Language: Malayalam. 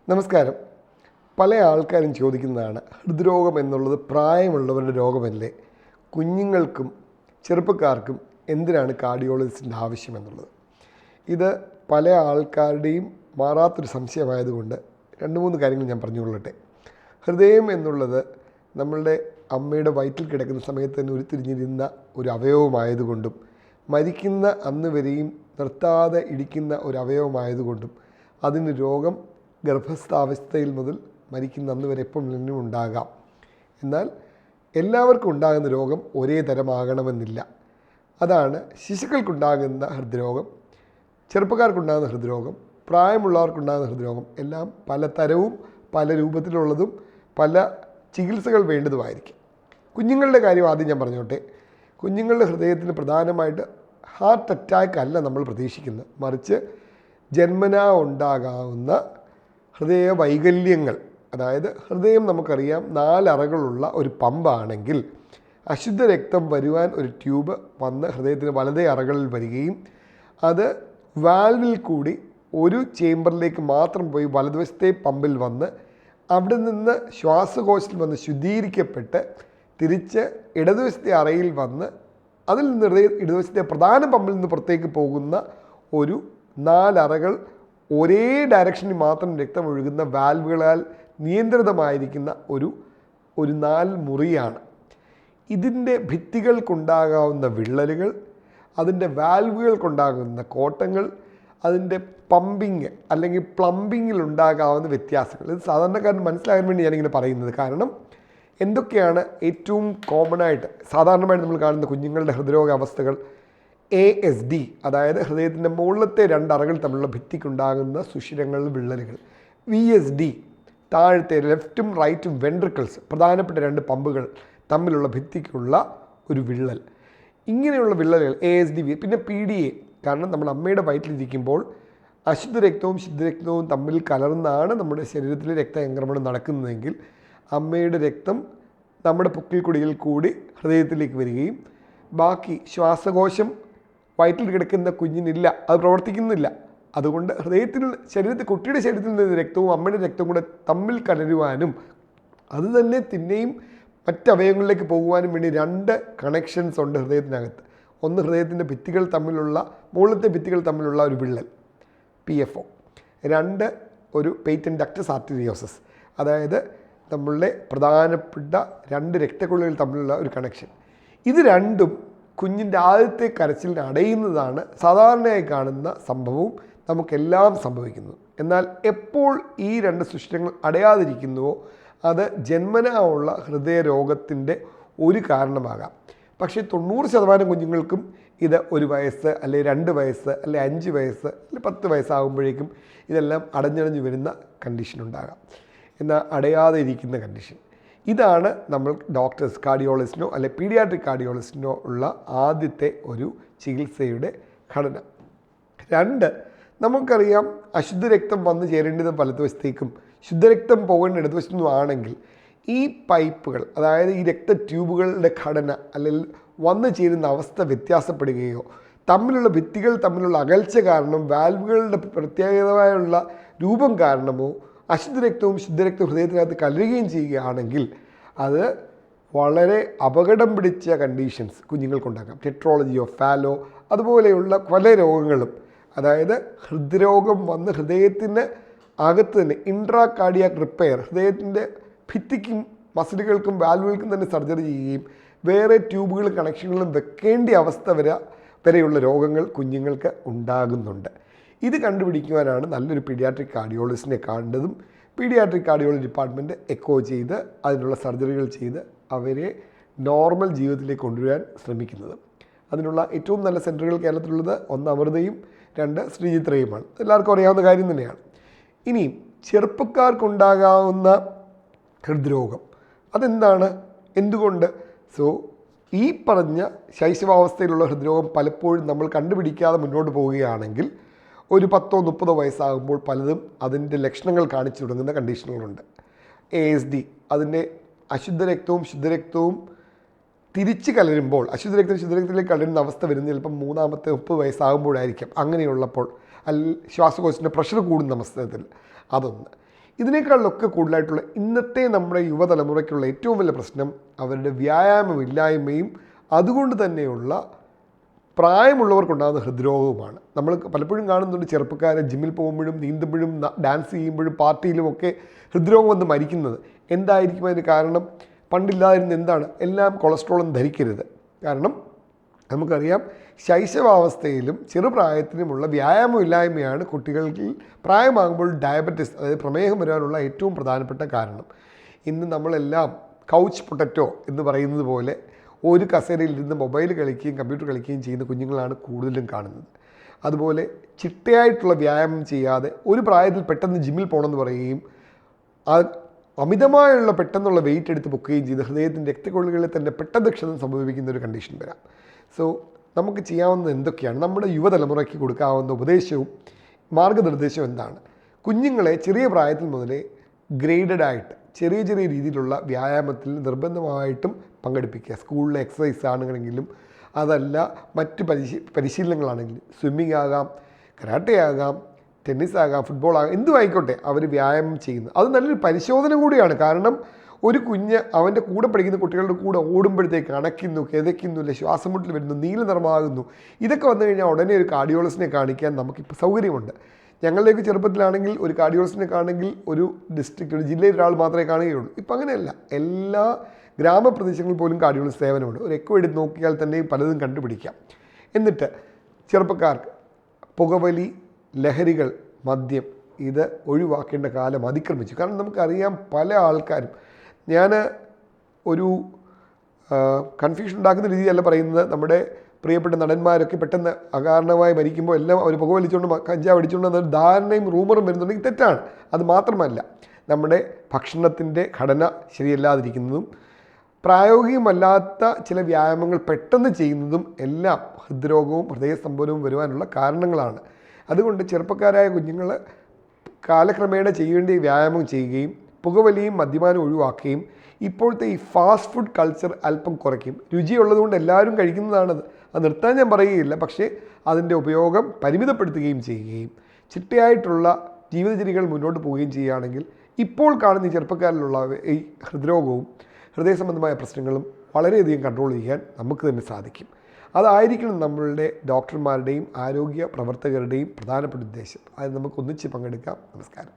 നമസ്കാരം. പല ആൾക്കാരും ചോദിക്കുന്നതാണ്, ഹൃദ്രോഗം എന്നുള്ളത് പ്രായമുള്ളവരുടെ രോഗമല്ലേ, കുഞ്ഞുങ്ങൾക്കും ചെറുപ്പക്കാർക്കും എന്തിനാണ് കാർഡിയോളജിസ്റ്റിൻ്റെ ആവശ്യമെന്നുള്ളത്. ഇത് പല ആൾക്കാരുടെയും മാറാത്തൊരു സംശയമായതുകൊണ്ട് 2-3 കാര്യങ്ങൾ ഞാൻ പറഞ്ഞുകൊള്ളട്ടെ. ഹൃദയം എന്നുള്ളത് നമ്മളുടെ അമ്മയുടെ വയറ്റിൽ കിടക്കുന്ന സമയത്ത് തന്നെ ഉരുത്തിരിഞ്ഞിരുന്ന ഒരു അവയവമായതുകൊണ്ടും മരിക്കുന്ന അന്ന് വരെയും നിർത്താതെ ഇടിക്കുന്ന ഒരു അവയവമായതുകൊണ്ടും അതിന് രോഗം ഗർഭസ്ഥാവസ്ഥയിൽ മുതൽ മരിക്കുന്ന അന്ന് വരെ എപ്പോഴും ഉണ്ടാകാം. എന്നാൽ എല്ലാവർക്കും ഉണ്ടാകുന്ന രോഗം ഒരേ തരമാകണമെന്നില്ല. അതാണ് ശിശുക്കൾക്കുണ്ടാകുന്ന ഹൃദ്രോഗം, ചെറുപ്പക്കാർക്കുണ്ടാകുന്ന ഹൃദ്രോഗം, പ്രായമുള്ളവർക്കുണ്ടാകുന്ന ഹൃദ്രോഗം എല്ലാം പല തരവും പല രൂപത്തിലുള്ളതും പല ചികിത്സകൾ വേണ്ടതുമായിരിക്കും. കുഞ്ഞുങ്ങളുടെ കാര്യം ആദ്യം ഞാൻ പറഞ്ഞോട്ടെ. കുഞ്ഞുങ്ങളുടെ ഹൃദയത്തിന് പ്രധാനമായിട്ട് ഹാർട്ട് അറ്റാക്ക് അല്ല നമ്മൾ പ്രതീക്ഷിക്കുന്നത്, മറിച്ച് ജന്മനാ ഉണ്ടാകാവുന്ന ഹൃദയ വൈകല്യങ്ങൾ. അതായത് ഹൃദയം നമുക്കറിയാം 4 അറകളുള്ള ഒരു പമ്പാണെങ്കിൽ അശുദ്ധ രക്തം വരുവാൻ ഒരു ട്യൂബ് വന്ന് ഹൃദയത്തിന് വലതേ അറകളിൽ വരികയും അത് വാൽവിൽ കൂടി ഒരു ചേംബറിലേക്ക് മാത്രം പോയി വലതുവശത്തെ പമ്പിൽ വന്ന് അവിടെ നിന്ന് ശ്വാസകോശത്തിൽ വന്ന് ശുദ്ധീകരിക്കപ്പെട്ട് തിരിച്ച് ഇടതുവശത്തെ അറയിൽ വന്ന് അതിൽ നിന്ന് ഇടതുവശത്തെ പ്രധാന പമ്പിൽ നിന്ന് പുറത്തേക്ക് പോകുന്ന ഒരു 4 അറകൾ ഒരേ ഡയറക്ഷനിൽ മാത്രം രക്തം ഒഴുകുന്ന വാൽവുകളാൽ നിയന്ത്രിതമായിരിക്കുന്ന ഒരു 4 മുറിയാണ്. ഇതിൻ്റെ ഭിത്തികൾക്കുണ്ടാകാവുന്ന വിള്ളലുകൾ, അതിൻ്റെ വാൽവുകൾക്കുണ്ടാകുന്ന കോട്ടങ്ങൾ, അതിൻ്റെ പമ്പിങ് അല്ലെങ്കിൽ പ്ലംബിങ്ങിലുണ്ടാകാവുന്ന വ്യത്യാസങ്ങൾ, ഇത് സാധാരണക്കാരൻ മനസ്സിലാകാൻ വേണ്ടി ഞാനിങ്ങനെ പറയുന്നത്. കാരണം എന്തൊക്കെയാണ് ഏറ്റവും കോമണായിട്ട് സാധാരണമായിട്ട് നമ്മൾ കാണുന്ന കുഞ്ഞുങ്ങളുടെ ഹൃദ്രോഗ അവസ്ഥകൾ? ASD, അതായത് ഹൃദയത്തിൻ്റെ മുകളിലത്തെ 2 അറകൾ തമ്മിലുള്ള ഭിത്തിക്കുണ്ടാകുന്ന സുഷിരങ്ങൾ, വിള്ളലുകൾ. VSD, താഴത്തെ ലെഫ്റ്റും റൈറ്റും വെൻട്രിക്കിൾസ്, പ്രധാനപ്പെട്ട 2 പമ്പുകൾ തമ്മിലുള്ള ഭിത്തിക്കുള്ള ഒരു വിള്ളൽ. ഇങ്ങനെയുള്ള വിള്ളലുകൾ ASD. പിന്നെ PDA, കാരണം നമ്മൾ അമ്മയുടെ വയറ്റിലിരിക്കുമ്പോൾ അശുദ്ധ രക്തവും ശുദ്ധരക്തവും തമ്മിൽ കലർന്നാണ് നമ്മുടെ ശരീരത്തിലെ രക്തചംക്രമണം നടക്കുന്നതെങ്കിൽ അമ്മയുടെ രക്തം നമ്മുടെ പൊക്കിൾക്കൊടിയിൽ കൂടി ഹൃദയത്തിലേക്ക് വരികയും ബാക്കി ശ്വാസകോശം വയറ്റിൽ കിടക്കുന്ന കുഞ്ഞിനില്ല, അത് പ്രവർത്തിക്കുന്നില്ല. അതുകൊണ്ട് കുട്ടിയുടെ ശരീരത്തിൽ നിന്ന് രക്തവും അമ്മയുടെ രക്തവും കൂടെ തമ്മിൽ കലരുവാനും അത് തന്നെ പിന്നെയും മറ്റവയവങ്ങളിലേക്ക് പോകുവാനും വേണ്ടി 2 കണക്ഷൻസ് ഉണ്ട് ഹൃദയത്തിനകത്ത്. ഒന്ന് ഹൃദയത്തിൻ്റെ ഭിത്തികൾ തമ്മിലുള്ള, മുകളിലത്തെ ഭിത്തികൾ തമ്മിലുള്ള ഒരു വിള്ളൽ, PFO. 2 ഒരു പേറ്റന്റ് ഡക്ടസ് ആർട്ടീരിയോസസ്, അതായത് നമ്മളുടെ പ്രധാനപ്പെട്ട 2 രക്തക്കുഴലുകൾ തമ്മിലുള്ള ഒരു കണക്ഷൻ. ഇത് രണ്ടും കുഞ്ഞിൻ്റെ ആദ്യത്തെ കരച്ചിലിന് അടയുന്നതാണ് സാധാരണയായി കാണുന്ന സംഭവവും നമുക്കെല്ലാം സംഭവിക്കുന്നത്. എന്നാൽ എപ്പോൾ ഈ 2 സുഷിരങ്ങൾ അടയാതിരിക്കുന്നുവോ അത് ജന്മനാ ഉള്ള ഹൃദയരോഗത്തിൻ്റെ ഒരു കാരണമാകാം. പക്ഷേ 90% കുഞ്ഞുങ്ങൾക്കും ഇത് 1 വയസ്സ് അല്ലെ 2 വയസ്സ് അല്ലെ 5 വയസ്സ് അല്ലെ 10 വയസ്സാകുമ്പോഴേക്കും ഇതെല്ലാം അടഞ്ഞടഞ്ഞു വരുന്ന കണ്ടീഷൻ ഉണ്ടാകാം. എന്നാൽ അടയാതെ ഇരിക്കുന്ന കണ്ടീഷൻ, ഇതാണ് നമ്മൾ ഡോക്ടേഴ്സ്, കാർഡിയോളജിസ്റ്റിനോ അല്ലെ പീഡിയാട്രിക് കാർഡിയോളജിസ്റ്റിനോ ഉള്ള ആദ്യത്തെ ഒരു ചികിത്സയുടെ ഘടന. 2, നമുക്കറിയാം അശുദ്ധ രക്തം വന്നു ചേരേണ്ടത് വലതുവശത്തേക്കും ശുദ്ധരക്തം പോകേണ്ട ഇടതുവശത്തുനിന്നും ആണെങ്കിൽ ഈ പൈപ്പുകൾ, അതായത് ഈ രക്ത ട്യൂബുകളുടെ ഘടന അല്ലെങ്കിൽ വന്നു ചേരുന്ന അവസ്ഥ വ്യത്യാസപ്പെടുകയോ തമ്മിലുള്ള ഭിത്തികൾ തമ്മിലുള്ള അകൽച്ച കാരണം വാൽവുകളുടെ പ്രത്യേകതമായുള്ള രൂപം കാരണമോ അശുദ്ധ രക്തവും ശുദ്ധരക്തവും ഹൃദയത്തിനകത്ത് കലരുകയും ചെയ്യുകയാണെങ്കിൽ അത് വളരെ അപകടം പിടിച്ച കണ്ടീഷൻസ് കുഞ്ഞുങ്ങൾക്കുണ്ടാക്കാം. ടെട്രോളജി ഓഫ് ഫാലോ, അതുപോലെയുള്ള പല രോഗങ്ങളും. അതായത് ഹൃദ്രോഗം വന്ന് ഹൃദയത്തിന് അകത്ത് തന്നെ ഇൻട്രാ കാർഡിയാക് റിപ്പയർ, ഹൃദയത്തിൻ്റെ ഭിത്തിക്കും മസിലുകൾക്കും വാൽവുകൾക്കും തന്നെ സർജറി ചെയ്യുകയും വേറെ ട്യൂബുകളും കണക്ഷനുകളും വെക്കേണ്ട അവസ്ഥ വരെയുള്ള രോഗങ്ങൾ കുഞ്ഞുങ്ങൾക്ക് ഉണ്ടാകുന്നുണ്ട്. ഇത് കണ്ടുപിടിക്കുവാനാണ് നല്ലൊരു പീഡിയാട്രിക് കാർഡിയോളജിസ്റ്റിനെ കാണേണ്ടതും പീഡിയാട്രിക് കാർഡിയോളജി ഡിപ്പാർട്ട്മെൻറ്റ് എക്കോ ചെയ്ത് അതിനുള്ള സർജറികൾ ചെയ്ത് അവരെ നോർമൽ ജീവിതത്തിലേക്ക് കൊണ്ടുവരാൻ ശ്രമിക്കുന്നത്. അതിനുള്ള ഏറ്റവും നല്ല സെൻറ്ററുകൾ കേരളത്തിലുള്ളത് 1 അമൃതയും 2 ശ്രീചിത്രയുമാണ്. എല്ലാവർക്കും അറിയാവുന്ന കാര്യം തന്നെയാണ്. ഇനിയും ചെറുപ്പക്കാർക്കുണ്ടാകാവുന്ന ഹൃദ്രോഗം അതെന്താണ്, എന്തുകൊണ്ട്? ഈ പറഞ്ഞ ശൈശവാവസ്ഥയിലുള്ള ഹൃദ്രോഗം പലപ്പോഴും നമ്മൾ കണ്ടുപിടിക്കാതെ മുന്നോട്ട് പോവുകയാണെങ്കിൽ ഒരു 10-30 വയസ്സാകുമ്പോൾ പലതും അതിൻ്റെ ലക്ഷണങ്ങൾ കാണിച്ചു തുടങ്ങുന്ന കണ്ടീഷനുകളുണ്ട്. ASD, അതിൻ്റെ അശുദ്ധ രക്തവും ശുദ്ധരക്തവും തിരിച്ച് കലരുമ്പോൾ ശുദ്ധരക്തത്തിലേക്ക് കലരുന്ന അവസ്ഥ വരുന്നത് ചിലപ്പം 30 വയസ്സാകുമ്പോഴായിരിക്കും. അങ്ങനെയുള്ളപ്പോൾ ശ്വാസകോശത്തിൻ്റെ പ്രഷർ കൂടുന്ന അവസ്ഥയിൽ അതൊന്ന്. ഇതിനേക്കാളിലൊക്കെ കൂടുതലായിട്ടുള്ള ഇന്നത്തെ നമ്മുടെ യുവതലമുറയ്ക്കുള്ള ഏറ്റവും വലിയ പ്രശ്നം അവരുടെ വ്യായാമമില്ലായ്മയും അതുകൊണ്ട് തന്നെയുള്ള പ്രായമുള്ളവർക്കുണ്ടാകുന്ന ഹൃദ്രോഗവുമാണ്. നമ്മൾ പലപ്പോഴും കാണുന്നുണ്ട് ചെറുപ്പക്കാരെ ജിമ്മിൽ പോകുമ്പോഴും നീന്തുമ്പോഴും ഡാൻസ് ചെയ്യുമ്പോഴും പാർട്ടിയിലുമൊക്കെ ഹൃദ്രോഗം വന്ന് മരിക്കുന്നത്. എന്തായിരിക്കും അതിന് കാരണം? പണ്ടില്ലാതിരുന്ന എന്താണ്? എല്ലാം കൊളസ്ട്രോളെന്ന് ധരിക്കരുത്. കാരണം നമുക്കറിയാം ശൈശവാവസ്ഥയിലും ചെറുപ്രായത്തിലുമുള്ള വ്യായാമമില്ലായ്മയാണ് കുട്ടികൾക്ക് പ്രായമാകുമ്പോൾ ഡയബറ്റിസ്, അതായത് പ്രമേഹം വരാനുള്ള ഏറ്റവും പ്രധാനപ്പെട്ട കാരണം. ഇന്ന് നമ്മളെല്ലാം കൗച്ച് പൊട്ടറ്റോ എന്ന് പറയുന്നത് പോലെ ഒരു കസേരയിൽ ഇരുന്ന് മൊബൈൽ കളിക്കുകയും കമ്പ്യൂട്ടർ കളിക്കുകയും ചെയ്യുന്ന കുഞ്ഞുങ്ങളാണ് കൂടുതലും കാണുന്നത്. അതുപോലെ ചിട്ടയായിട്ടുള്ള വ്യായാമം ചെയ്യാതെ ഒരു പ്രായത്തിൽ പെട്ടെന്ന് ജിമ്മിൽ പോകണമെന്ന് പറയുകയും അമിതമായുള്ള പെട്ടെന്നുള്ള വെയിറ്റ് എടുത്ത് പൊക്കുകയും ചെയ്ത് ഹൃദയത്തിൻ്റെ രക്തക്കൊള്ളുകളിൽ തന്നെ പെട്ടെന്ന് ക്ഷതം സംഭവിക്കുന്ന ഒരു കണ്ടീഷൻ വരാം. സോ നമുക്ക് ചെയ്യാവുന്നത് എന്തൊക്കെയാണ്? നമ്മുടെ യുവതലമുറയ്ക്ക് കൊടുക്കാവുന്ന ഉപദേശവും മാർഗ്ഗനിർദ്ദേശവും എന്താണ്? കുഞ്ഞുങ്ങളെ ചെറിയ പ്രായത്തിൽ മുതലേ ഗ്രേഡഡ് ആയിട്ട് ചെറിയ ചെറിയ രീതിയിലുള്ള വ്യായാമത്തിൽ നിർബന്ധമായിട്ടും പങ്കെടുപ്പിക്കുക. സ്കൂളിലെ എക്സസൈസ് ആണെങ്കിലും അതല്ല മറ്റ് പരിശീലനങ്ങളാണെങ്കിലും സ്വിമ്മിങ് ആകാം, കരാട്ടെ ആകാം, ടെന്നീസ് ആകാം, ഫുട്ബോൾ ആകാം, എന്തും ആയിക്കോട്ടെ അവർ വ്യായാമം ചെയ്യുന്നത് അത് നല്ലൊരു പരിശോധന കൂടിയാണ്. കാരണം ഒരു കുഞ്ഞ് അവൻ്റെ കൂടെ പഠിക്കുന്ന കുട്ടികളുടെ കൂടെ ഓടുമ്പോഴത്തേക്ക് അണയ്ക്കുന്നു, കിതയ്ക്കുന്നു, അല്ലെ ശ്വാസം മുട്ടൽ വരുന്നു, നീല നിറമാകുന്നു, ഇതൊക്കെ വന്നു കഴിഞ്ഞാൽ ഉടനെ ഒരു കാർഡിയോളജിസ്റ്റിനെ കാണിക്കാൻ നമുക്കിപ്പോൾ സൗകര്യമുണ്ട്. ഞങ്ങളുടെയൊക്കെ ചെറുപ്പത്തിലാണെങ്കിൽ ഒരു കാർഡിയോളജിസ്റ്റിനെ കാണെങ്കിൽ ഒരു ഡിസ്ട്രിക്റ്റ്, ഒരു ജില്ലയിൽ ഒരാൾ മാത്രമേ കാണുകയുള്ളൂ. ഇപ്പം അങ്ങനെയല്ല, എല്ലാ ഗ്രാമപ്രദേശങ്ങളിൽ പോലും കാർഡിയോളജിസ്റ്റ് സേവനമുണ്ട്. ഒരു എക്കോ എടുത്ത് നോക്കിയാൽ തന്നെ പലതും കണ്ടുപിടിക്കാം. എന്നിട്ട് ചെറുപ്പക്കാർക്ക് പുകവലി, ലഹരികൾ, മദ്യം ഇത് ഒഴിവാക്കേണ്ട കാലം അതിക്രമിച്ചു. കാരണം നമുക്കറിയാം പല ആൾക്കാരും, ഞാൻ ഒരു കൺഫ്യൂഷൻ ഉണ്ടാക്കുന്ന രീതിയല്ല പറയുന്നത്, നമ്മുടെ പ്രിയപ്പെട്ട നടന്മാരൊക്കെ പെട്ടെന്ന് അകാരണമായി മരിക്കുമ്പോൾ എല്ലാം അവർ പുകവലിച്ചുകൊണ്ട് കഞ്ചാവ് അടിച്ചുകൊണ്ട് എന്നൊരു ധാരണയും റൂമറും വരുന്നുണ്ടെങ്കിൽ തെറ്റാണ്. അത് മാത്രമല്ല നമ്മുടെ ഭക്ഷണത്തിൻ്റെ ഘടന ശരിയല്ലാതിരിക്കുന്നതും പ്രായോഗികമല്ലാത്ത ചില വ്യായാമങ്ങൾ പെട്ടെന്ന് ചെയ്യുന്നതും എല്ലാം ഹൃദ്രോഗവും ഹൃദയസ്തംഭനവും വരുവാനുള്ള കാരണങ്ങളാണ്. അതുകൊണ്ട് ചെറുപ്പക്കാരായ കുഞ്ഞുങ്ങൾ കാലക്രമേണ ചെയ്യേണ്ട വ്യായാമം ചെയ്യുകയും പുകവലിയും മദ്യപാനവും ഒഴിവാക്കുകയും ഇപ്പോഴത്തെ ഈ ഫാസ്റ്റ് ഫുഡ് കൾച്ചർ അല്പം കുറയ്ക്കും. രുചിയുള്ളതുകൊണ്ട് എല്ലാവരും കഴിക്കുന്നതാണത്, അത് നിർത്താൻ ഞാൻ പറയുകയില്ല. പക്ഷേ അതിൻ്റെ ഉപയോഗം പരിമിതപ്പെടുത്തുകയും ചെയ്യുകയും ചിട്ടയായിട്ടുള്ള ജീവിതചര്യകൾ മുന്നോട്ട് പോവുകയും ചെയ്യുകയാണെങ്കിൽ ഇപ്പോൾ കാണുന്ന ഈ ചെറുപ്പക്കാരിലുള്ള ഈ ഹൃദ്രോഗവും ഹൃദയ സംബന്ധമായ പ്രശ്നങ്ങളും വളരെയധികം കൺട്രോൾ ചെയ്യാൻ നമുക്ക് തന്നെ സാധിക്കും. അതായിരിക്കണം നമ്മളുടെ ഡോക്ടർമാരുടെയും ആരോഗ്യ പ്രവർത്തകരുടെയും പ്രധാനപ്പെട്ട ഉദ്ദേശം. അത് നമുക്ക് ഒന്നിച്ച് പങ്കെടുക്കാം. നമസ്കാരം.